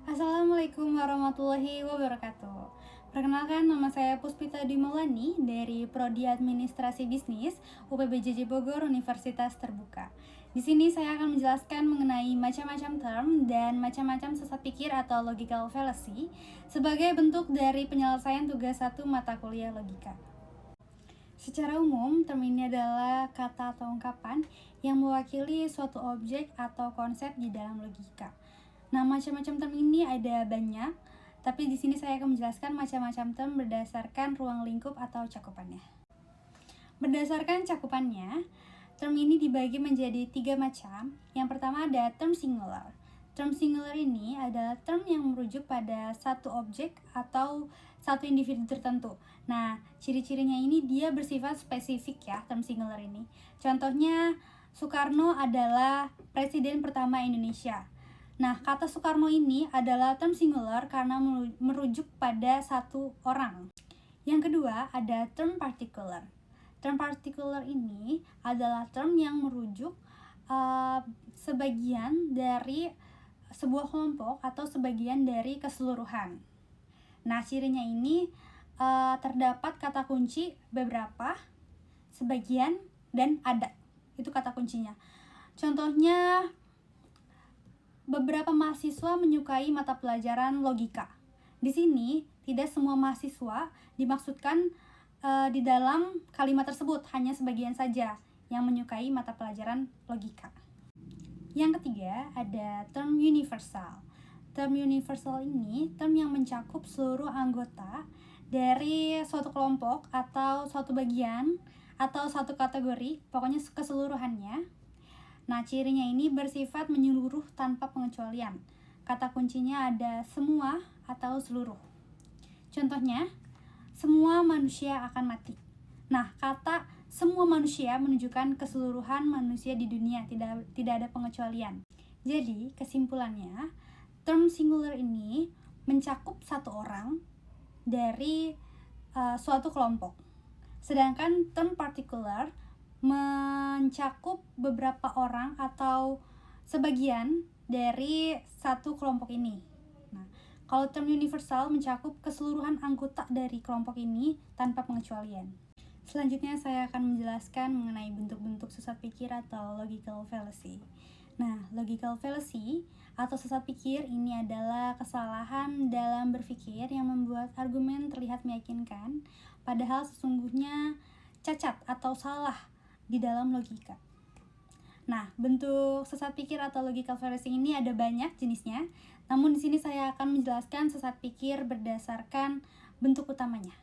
Assalamualaikum warahmatullahi wabarakatuh. Perkenalkan, nama saya Puspita Dimulani dari Prodi Administrasi Bisnis UPBJJ Bogor Universitas Terbuka. Di sini saya akan menjelaskan mengenai macam-macam term dan macam-macam sesat pikir atau logical fallacy sebagai bentuk dari penyelesaian tugas 1 mata kuliah logika. Secara umum, term ini adalah kata atau ungkapan yang mewakili suatu objek atau konsep di dalam logika. Nah, macam-macam term ini ada banyak, tapi di sini saya akan menjelaskan macam-macam term berdasarkan ruang lingkup atau cakupannya. Berdasarkan cakupannya, term ini dibagi menjadi 3 macam. Yang pertama ada term singular. Term singular ini adalah term yang merujuk pada satu objek atau satu individu tertentu. Nah, ciri-cirinya ini dia bersifat spesifik ya, term singular ini. Contohnya, Soekarno adalah presiden pertama Indonesia. Nah, kata Soekarno ini adalah term singular karena merujuk pada satu orang. Yang kedua, ada term particular. Term particular ini adalah term yang merujuk sebagian dari sebuah kelompok atau sebagian dari keseluruhan. Nah, cirinya ini terdapat kata kunci beberapa, sebagian, dan ada. Itu kata kuncinya. Contohnya, beberapa mahasiswa menyukai mata pelajaran logika. Di sini, tidak semua mahasiswa dimaksudkan di dalam kalimat tersebut, hanya sebagian saja yang menyukai mata pelajaran logika. Yang ketiga, ada term universal. Term universal ini term yang mencakup seluruh anggota dari suatu kelompok atau suatu bagian atau satu kategori, pokoknya keseluruhannya. Nah, cirinya ini bersifat menyeluruh tanpa pengecualian. Kata kuncinya ada semua atau seluruh. Contohnya, semua manusia akan mati. Nah, kata semua manusia menunjukkan keseluruhan manusia di dunia, tidak ada pengecualian. Jadi, kesimpulannya, term singular ini mencakup satu orang dari suatu kelompok. Sedangkan term particular mencakup beberapa orang atau sebagian dari satu kelompok ini. Nah, kalau term universal mencakup keseluruhan anggota dari kelompok ini tanpa pengecualian. Selanjutnya saya akan menjelaskan mengenai bentuk-bentuk sesat pikir atau logical fallacy. Nah, logical fallacy atau sesat pikir ini adalah kesalahan dalam berpikir yang membuat argumen terlihat meyakinkan, padahal sesungguhnya cacat atau salah di dalam logika. Nah, bentuk sesat pikir atau logical fallacy ini ada banyak jenisnya. Namun di sini saya akan menjelaskan sesat pikir berdasarkan bentuk utamanya.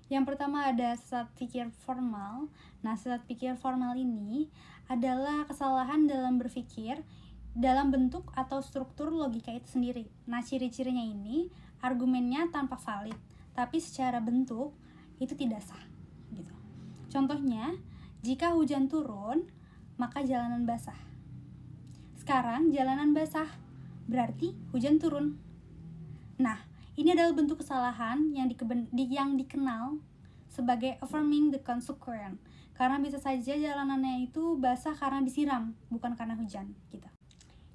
Yang pertama ada sesat pikir formal. Nah, sesat pikir formal ini adalah kesalahan dalam berpikir dalam bentuk atau struktur logika itu sendiri. Nah, ciri-cirinya ini argumennya tanpa valid, tapi secara bentuk itu tidak sah, gitu. Contohnya, jika hujan turun, maka jalanan basah. Sekarang jalanan basah, berarti hujan turun. Nah, ini adalah bentuk kesalahan yang dikenal sebagai affirming the consequence. Karena bisa saja jalanannya itu basah karena disiram, bukan karena hujan, gitu.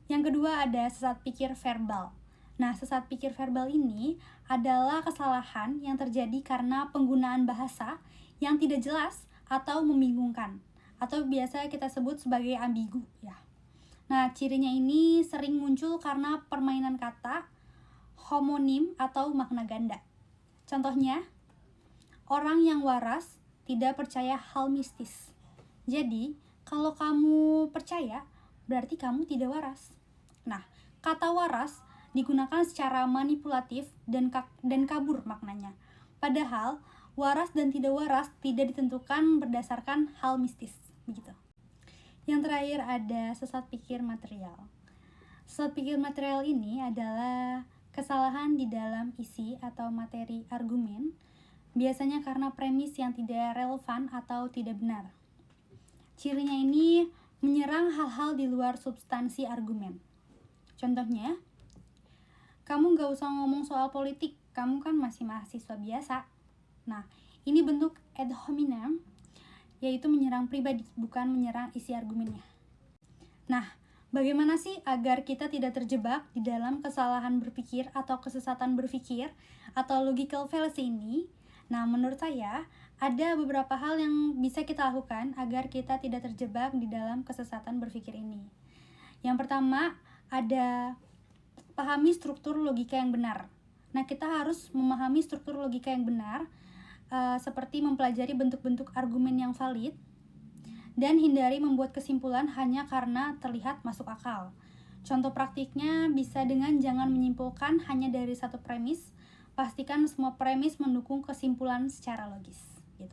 Yang kedua ada sesat pikir verbal. Nah, sesat pikir verbal ini adalah kesalahan yang terjadi karena penggunaan bahasa yang tidak jelas atau membingungkan, atau biasa kita sebut sebagai ambigu ya. Nah, cirinya ini sering muncul karena permainan kata, homonim atau makna ganda. Contohnya, orang yang waras tidak percaya hal mistis. Jadi, kalau kamu percaya, berarti kamu tidak waras. Nah, kata waras digunakan secara manipulatif dan kabur maknanya. Padahal, waras dan tidak waras tidak ditentukan berdasarkan hal mistis, begitu. Yang terakhir ada sesat pikir material. Sesat pikir material ini adalah kesalahan di dalam isi atau materi argumen, biasanya karena premis yang tidak relevan atau tidak benar. Cirinya ini menyerang hal-hal di luar substansi argumen. Contohnya, kamu gak usah ngomong soal politik, kamu kan masih mahasiswa biasa. Nah, ini bentuk ad hominem, yaitu menyerang pribadi, bukan menyerang isi argumennya. Nah, Bagaimana sih agar kita tidak terjebak di dalam kesalahan berpikir atau kesesatan berpikir atau logical fallacy ini? Nah, menurut saya ada beberapa hal yang bisa kita lakukan agar kita tidak terjebak di dalam kesesatan berpikir ini. Yang pertama, ada pahami struktur logika yang benar. Nah, kita harus memahami struktur logika yang benar, seperti mempelajari bentuk-bentuk argumen yang valid, dan hindari membuat kesimpulan hanya karena terlihat masuk akal. Contoh praktiknya bisa dengan jangan menyimpulkan hanya dari satu premis, pastikan semua premis mendukung kesimpulan secara logis. Gitu.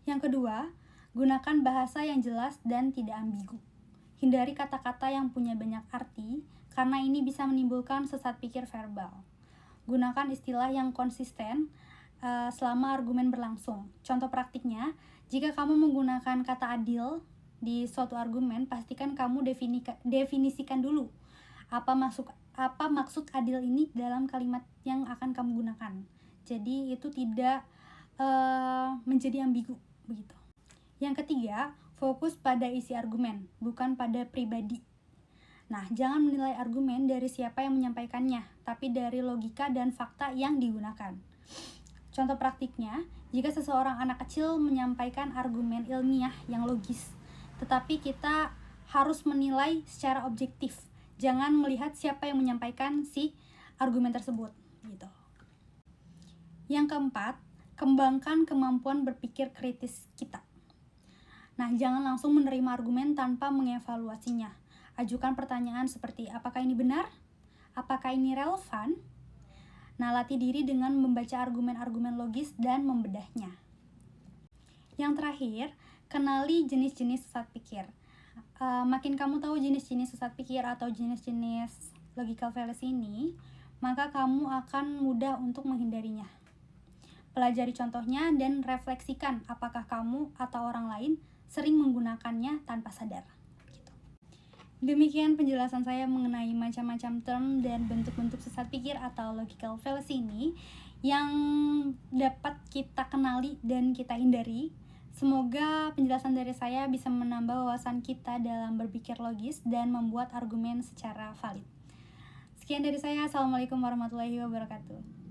Yang kedua, gunakan bahasa yang jelas dan tidak ambigu. Hindari kata-kata yang punya banyak arti, karena ini bisa menimbulkan sesat pikir verbal. Gunakan istilah yang konsisten selama argumen berlangsung. Contoh praktiknya, jika kamu menggunakan kata adil di suatu argumen, pastikan kamu definisikan dulu apa maksud adil ini dalam kalimat yang akan kamu gunakan. Jadi itu tidak menjadi ambigu begitu. Yang ketiga, fokus pada isi argumen, bukan pada pribadi. Nah, jangan menilai argumen dari siapa yang menyampaikannya, tapi dari logika dan fakta yang digunakan. Contoh praktiknya, jika seseorang anak kecil menyampaikan argumen ilmiah yang logis, tetapi kita harus menilai secara objektif. Jangan melihat siapa yang menyampaikan si argumen tersebut, gitu. Yang keempat, kembangkan kemampuan berpikir kritis kita. Nah, jangan langsung menerima argumen tanpa mengevaluasinya. Ajukan pertanyaan seperti, apakah ini benar? Apakah ini relevan? Nah, latih diri dengan membaca argumen-argumen logis dan membedahnya. Yang terakhir, kenali jenis-jenis sesat pikir. Makin kamu tahu jenis-jenis sesat pikir atau jenis-jenis logical fallacy ini, maka kamu akan mudah untuk menghindarinya. Pelajari contohnya dan refleksikan apakah kamu atau orang lain sering menggunakannya tanpa sadar. Demikian penjelasan saya mengenai macam-macam term dan bentuk-bentuk sesat pikir atau logical fallacy ini yang dapat kita kenali dan kita hindari. Semoga penjelasan dari saya bisa menambah wawasan kita dalam berpikir logis dan membuat argumen secara valid. Sekian dari saya. Assalamualaikum warahmatullahi wabarakatuh.